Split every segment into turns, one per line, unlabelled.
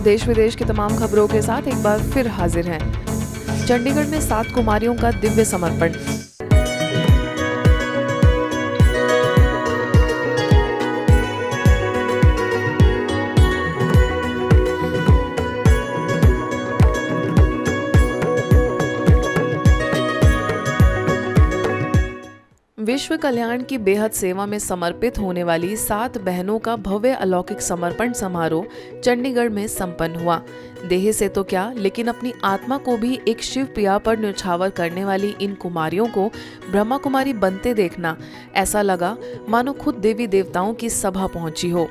देश विदेश की तमाम खबरों के साथ एक बार फिर हाजिर हैं। चंडीगढ़ में 7 कुमारियों का दिव्य समर्पण। विश्व कल्याण की बेहद सेवा में समर्पित होने वाली 7 बहनों का भव्य अलौकिक समर्पण समारोह चंडीगढ़ में संपन्न हुआ। देह से तो क्या, लेकिन अपनी आत्मा को भी एक शिव प्रिया पर न्यौछावर करने वाली इन कुमारियों को ब्रह्मा कुमारी बनते देखना ऐसा लगा मानो खुद देवी देवताओं की सभा पहुंची हो।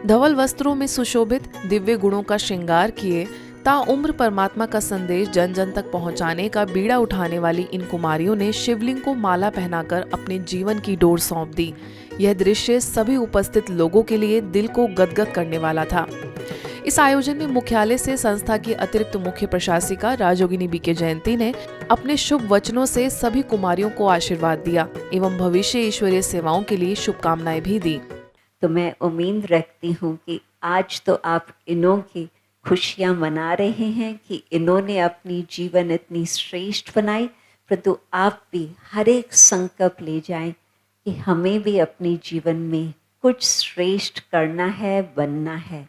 धवल वस्त्रों में सुशोभित, दिव्य गुणों का श्रृंगार किए ताउम्र परमात्मा का संदेश जन जन तक पहुंचाने का बीड़ा उठाने वाली इन कुमारियों ने शिवलिंग को माला पहनाकर अपने जीवन की डोर सौंप दी। यह दृश्य सभी उपस्थित लोगों के लिए दिल को गदगद करने वाला था। इस आयोजन में मुख्यालय से संस्था की अतिरिक्त मुख्य प्रशासिका राजयोगिनी बीके जयंती ने अपने शुभ वचनों से सभी कुमारियों को आशीर्वाद दिया एवं भविष्य ईश्वरीय सेवाओं के लिए शुभकामनाएं भी दी।
तो मैं उम्मीद रखती हूँ कि आज तो आप इन्हों की खुशियाँ मना रहे हैं कि इन्होंने अपनी जीवन इतनी श्रेष्ठ बनाई, परंतु आप भी हर एक संकल्प ले जाएं कि हमें भी अपने जीवन में कुछ श्रेष्ठ करना है, बनना है।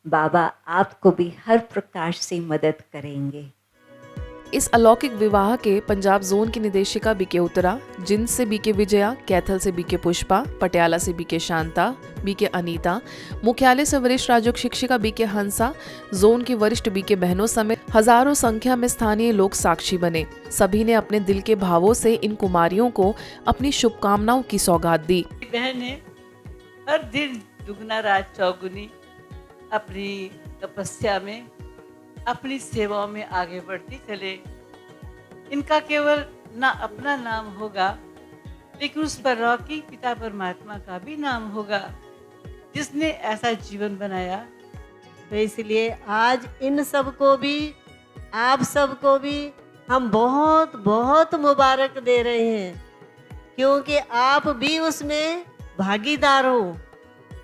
बाबा आपको भी हर प्रकार से मदद करेंगे।
इस अलौकिक विवाह के पंजाब जोन की निदेशिका बीके उत्तरा, जिंद से बीके विजया, कैथल से बीके पुष्पा, पटियाला से बीके शांता, बीके अनीता, मुख्यालय से वरिष्ठ राजयोग शिक्षिका बीके हंसा, जोन की वरिष्ठ बीके बहनों समेत हजारों संख्या में स्थानीय लोग साक्षी बने। सभी ने अपने दिल के भावों से इन कुमारियों को अपनी शुभकामनाओं की सौगात दी।
बहनें हर दिन दुगना रात चौगुनी अपनी तपस्या में, अपनी सेवाओं में आगे बढ़ती चले। इनका केवल ना अपना नाम होगा, लेकिन उस पर रॉकी पिता परमात्मा का भी नाम होगा, जिसने ऐसा जीवन बनाया।
तो इसलिए आज इन सबको भी, आप सबको भी हम बहुत बहुत मुबारक दे रहे हैं, क्योंकि आप भी उसमें भागीदार हो।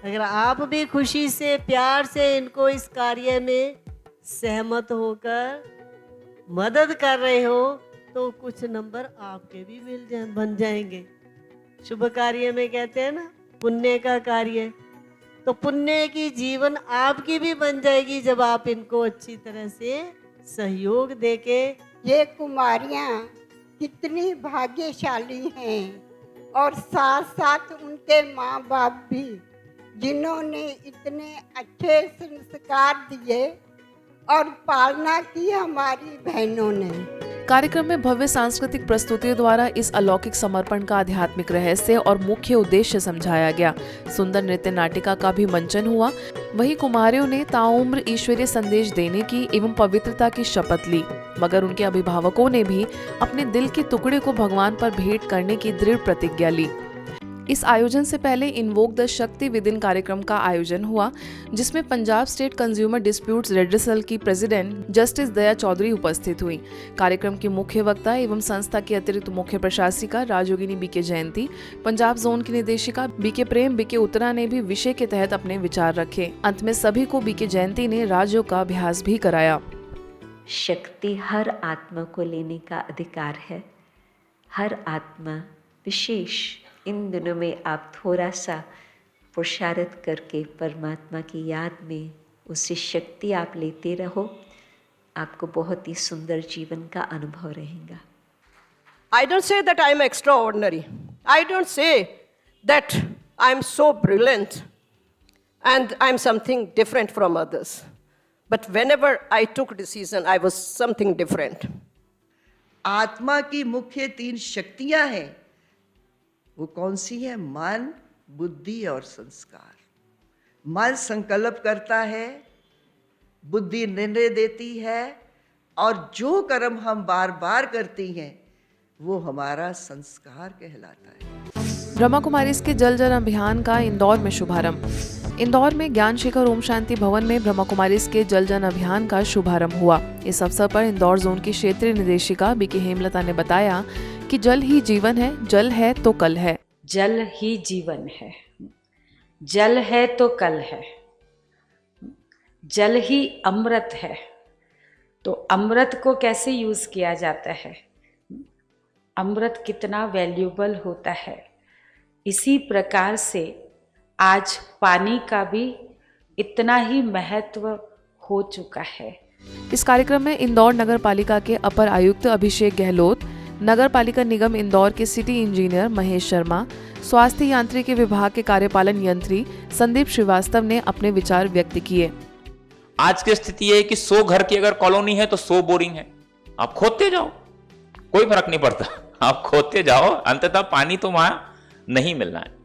अगर आप भी खुशी से, प्यार से इनको इस कार्य में सहमत होकर मदद कर रहे हो, तो कुछ नंबर आपके भी बन जाएंगे। शुभ कार्य में कहते हैं ना, पुण्य का कार्य, तो पुण्य की जीवन आपकी भी बन जाएगी जब आप इनको अच्छी तरह से सहयोग देके।
ये कुमारियाँ कितनी भाग्यशाली हैं, और साथ साथ उनके माँ बाप भी, जिन्होंने इतने अच्छे संस्कार दिए और पालना की हमारी बहनों ने।
कार्यक्रम में भव्य सांस्कृतिक प्रस्तुतियों द्वारा इस अलौकिक समर्पण का आध्यात्मिक रहस्य और मुख्य उद्देश्य समझाया गया। सुंदर नृत्य नाटिका का भी मंचन हुआ। वहीं कुमारियों ने ताउम्र ईश्वरीय संदेश देने की एवं पवित्रता की शपथ ली, मगर उनके अभिभावकों ने भी अपने दिल के टुकड़े को भगवान पर भेंट करने की दृढ़ प्रतिज्ञा ली। इस आयोजन से पहले इन्वोक द शक्ति विदिन कार्यक्रम का आयोजन हुआ, जिसमें Punjab state consumer disputes redressal की प्रेसिडेंट जस्टिस दया चौधरी उपस्थित हुई। कार्यक्रम की मुख्य वक्ता एवं संस्था की अतिरिक्त मुख्य प्रशासिका राजयोगिनी बीके जयंती, पंजाब जोन की निदेशिका बीके प्रेम बीके उत्तरा ने भी विषय के तहत अपने विचार रखे। अंत में सभी को बीके जयंती ने राजयोग का अभ्यास भी कराया।
शक्ति हर आत्मा को लेने का अधिकार है। हर आत्मा विशेष इन दिनों में आप थोड़ा सा पुरुषार्थ करके परमात्मा की याद में उससे शक्ति आप लेते रहो, आपको बहुत ही सुंदर जीवन का अनुभव रहेगा।
I don't say that I am extraordinary. I don't say that I am so brilliant and I am something different from others. But whenever I took decision, I was something different.
आत्मा की मुख्य 3 शक्तियां हैं। वो कौन सी है? मन, बुद्धि और संस्कार। मन संकल्प करता है, बुद्धि निर्णय देती है, और जो कर्म हम बार बार करती हैं वो हमारा संस्कार कहलाता है।
ब्रह्मा कुमारी के जल जन अभियान का इंदौर में शुभारंभ। इंदौर में ज्ञान शिखर ओम शांति भवन में ब्रह्मा कुमारी के जल जन अभियान का शुभारंभ हुआ। इस अवसर पर इंदौर जोन की क्षेत्रीय निदेशिका बीके हेमलता ने बताया कि जल ही जीवन है, जल है तो कल है।
जल ही जीवन है, जल है तो कल है। जल ही अमृत है, तो अमृत को कैसे यूज़ किया जाता है, अमृत कितना वैल्यूबल होता है, इसी प्रकार से आज पानी का भी इतना ही महत्व हो चुका है।
इस कार्यक्रम में इंदौर नगर पालिका के अपर आयुक्त अभिषेक गहलोत, नगर पालिका निगम इंदौर के सिटी इंजीनियर महेश शर्मा, स्वास्थ्य यांत्रिकी विभाग के कार्यपालन यंत्री संदीप श्रीवास्तव ने अपने विचार व्यक्त किए।
आज की स्थिति है कि 100 घर की अगर कॉलोनी है तो 100 बोरिंग है, आप खोदते जाओ, कोई फर्क नहीं पड़ता, आप खोदते जाओ, अंततः पानी तो वहां नहीं मिलना है।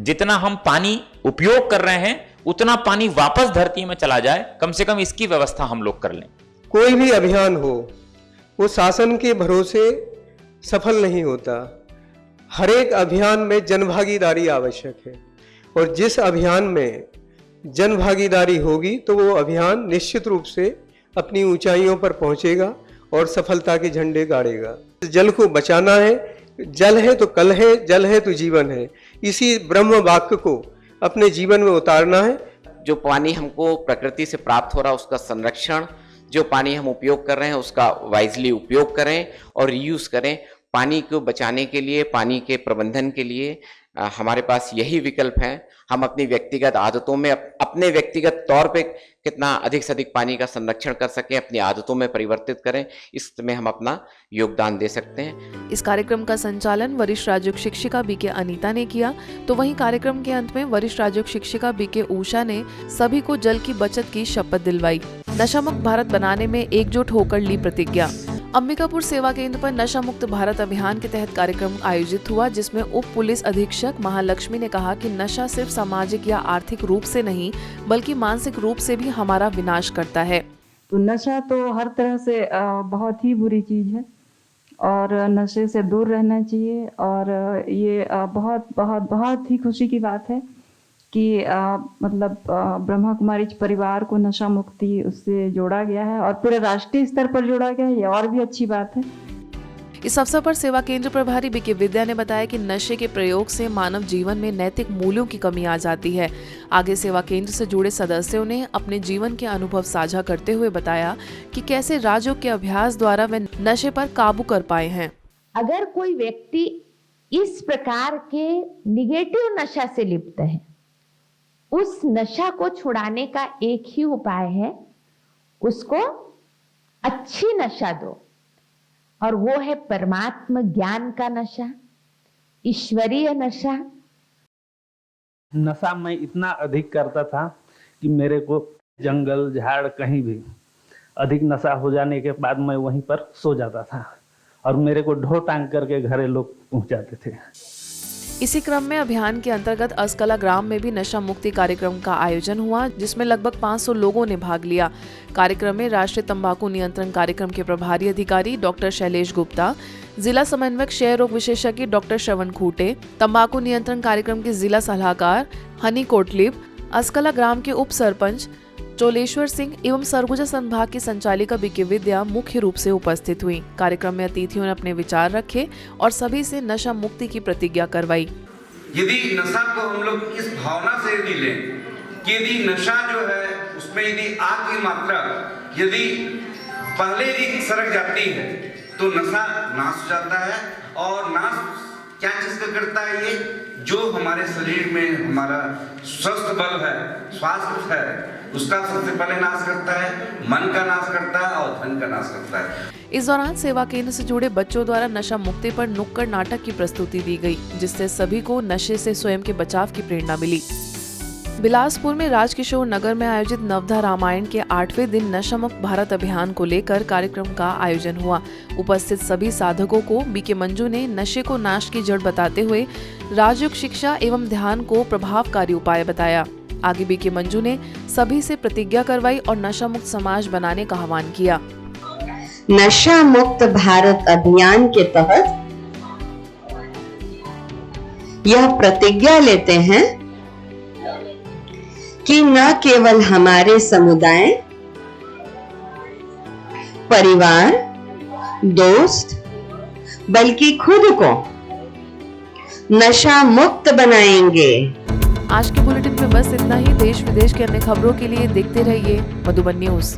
जितना हम पानी उपयोग कर रहे हैं उतना पानी वापस धरती में चला जाए, कम से कम इसकी व्यवस्था हम लोग कर लें।
कोई भी अभियान हो वो शासन के भरोसे सफल नहीं होता। हर एक अभियान में जनभागीदारी आवश्यक है, और जिस अभियान में जनभागीदारी होगी तो वो अभियान निश्चित रूप से अपनी ऊंचाइयों पर पहुंचेगा और सफलता के झंडे गाड़ेगा। जल को बचाना है, जल है तो कल है, जल है तो जीवन है, इसी ब्रह्म वाक्य को अपने जीवन में उतारना है।
जो पानी हमको प्रकृति से प्राप्त हो रहा है उसका संरक्षण, जो पानी हम उपयोग कर रहे हैं उसका वाइजली उपयोग करें और रीयूज करें। पानी को बचाने के लिए, पानी के प्रबंधन के लिए हमारे पास यही विकल्प है। हम अपनी व्यक्तिगत आदतों में अपने व्यक्तिगत तौर पे कितना अधिक से अधिक पानी का संरक्षण कर सकें, अपनी आदतों में परिवर्तित करें, इसमें हम अपना योगदान दे सकते हैं।
इस कार्यक्रम का संचालन वरिष्ठ राजयोग शिक्षिका बीके अनीता ने किया, तो वहीं कार्यक्रम के अंत में वरिष्ठ राजयोग शिक्षिका बीके उषा ने सभी को जल की बचत की शपथ दिलवाई। नशा मुक्त भारत बनाने में एकजुट होकर ली प्रतिज्ञा। अंबिकापुर सेवा केंद्र पर नशा मुक्त भारत अभियान के तहत कार्यक्रम आयोजित हुआ, जिसमें उप पुलिस अधीक्षक महालक्ष्मी ने कहा कि नशा सिर्फ सामाजिक या आर्थिक रूप से नहीं बल्कि मानसिक रूप से भी हमारा विनाश करता है।
तो नशा तो हर तरह से बहुत ही बुरी चीज़ है और नशे से दूर रहना चाहिए। और ये बहुत बहुत बहुत ही खुशी की बात है कि मतलब ब्रह्मा कुमारी परिवार को नशा मुक्ति उससे जोड़ा गया है और पूरे राष्ट्रीय स्तर पर जोड़ा गया है, ये और भी अच्छी बात है।
इस अवसर पर सेवा केंद्र प्रभारी बीके विद्या ने बताया कि नशे के प्रयोग से मानव जीवन में नैतिक मूल्यों की कमी आ जाती है। आगे सेवा केंद्र से जुड़े सदस्यों ने अपने जीवन के अनुभव साझा करते हुए बताया कि कैसे राजयोग के अभ्यास द्वारा वे नशे पर काबू कर पाए हैं।
अगर कोई व्यक्ति इस प्रकार के निगेटिव नशा से लिप्त है, उस नशा को छुड़ाने का एक ही उपाय है, उसको अच्छी नशा दो, और वो है परमात्मा ज्ञान का नशा, ईश्वरीय नशा।
नशा मैं इतना अधिक करता था कि मेरे को जंगल झाड़ कहीं भी अधिक नशा हो जाने के बाद मैं वहीं पर सो जाता था और मेरे को ढो टांग करके घरे लोग पहुंचाते थे।
इसी क्रम में अभियान के अंतर्गत असकला ग्राम में भी नशा मुक्ति कार्यक्रम का आयोजन हुआ, जिसमें लगभग 500 लोगों ने भाग लिया। कार्यक्रम में राष्ट्रीय तंबाकू नियंत्रण कार्यक्रम के प्रभारी अधिकारी डॉक्टर शैलेश गुप्ता, जिला समन्वयक क्षय रोग विशेषज्ञ डॉक्टर श्रवण खूटे, तंबाकू नियंत्रण कार्यक्रम के जिला सलाहकार हनी कोटलिब, असकला ग्राम के उप सरपंच चोलेश्वर सिंह एवं सरगुजा संभाग की संचालिका बीके विद्या मुख्य रूप से उपस्थित हुई। कार्यक्रम में अतिथियों ने अपने विचार रखे और सभी से नशा मुक्ति की प्रतिज्ञा करवाई।
यदि नशा को हम लोग इस भावना से यदि लें कि यदि नशा जो है उसमें यदि आग की मात्रा यदि पहले ही सरक जाती है तो नशा नाश हो जाता है। और नाश क्या चीज का करता है? ये जो हमारे शरीर में हमारा स्वस्थ बल है, स्वास्थ्य है, उसका सबसे पहले नाश करता है, मन का नाश करता है और धन का नाश करता है।
इस दौरान सेवा केंद्र से जुड़े बच्चों द्वारा नशा मुक्ति पर नुक्कड़ नाटक की प्रस्तुति दी गई, जिससे सभी को नशे से स्वयं के बचाव की प्रेरणा मिली। बिलासपुर में राजकिशोर नगर में आयोजित नवधा रामायण के 8वें दिन नशा मुक्त भारत अभियान को लेकर कार्यक्रम का आयोजन हुआ। उपस्थित सभी साधकों को बीके मंजू ने नशे को नाश की जड़ बताते हुए राजयोग शिक्षा एवं ध्यान को प्रभावकारी उपाय बताया। आगे बीके मंजू ने सभी से प्रतिज्ञा करवाई और नशा मुक्त समाज बनाने का आह्वान किया।
नशा मुक्त भारत अभियान के तहत यह प्रतिज्ञा लेते हैं कि न केवल हमारे समुदाय, परिवार, दोस्त, बल्कि खुद को नशा मुक्त बनाएंगे।
आज के बुलेटिन में बस इतना ही। देश विदेश के अन्य खबरों के लिए देखते रहिए मधुबन न्यूज।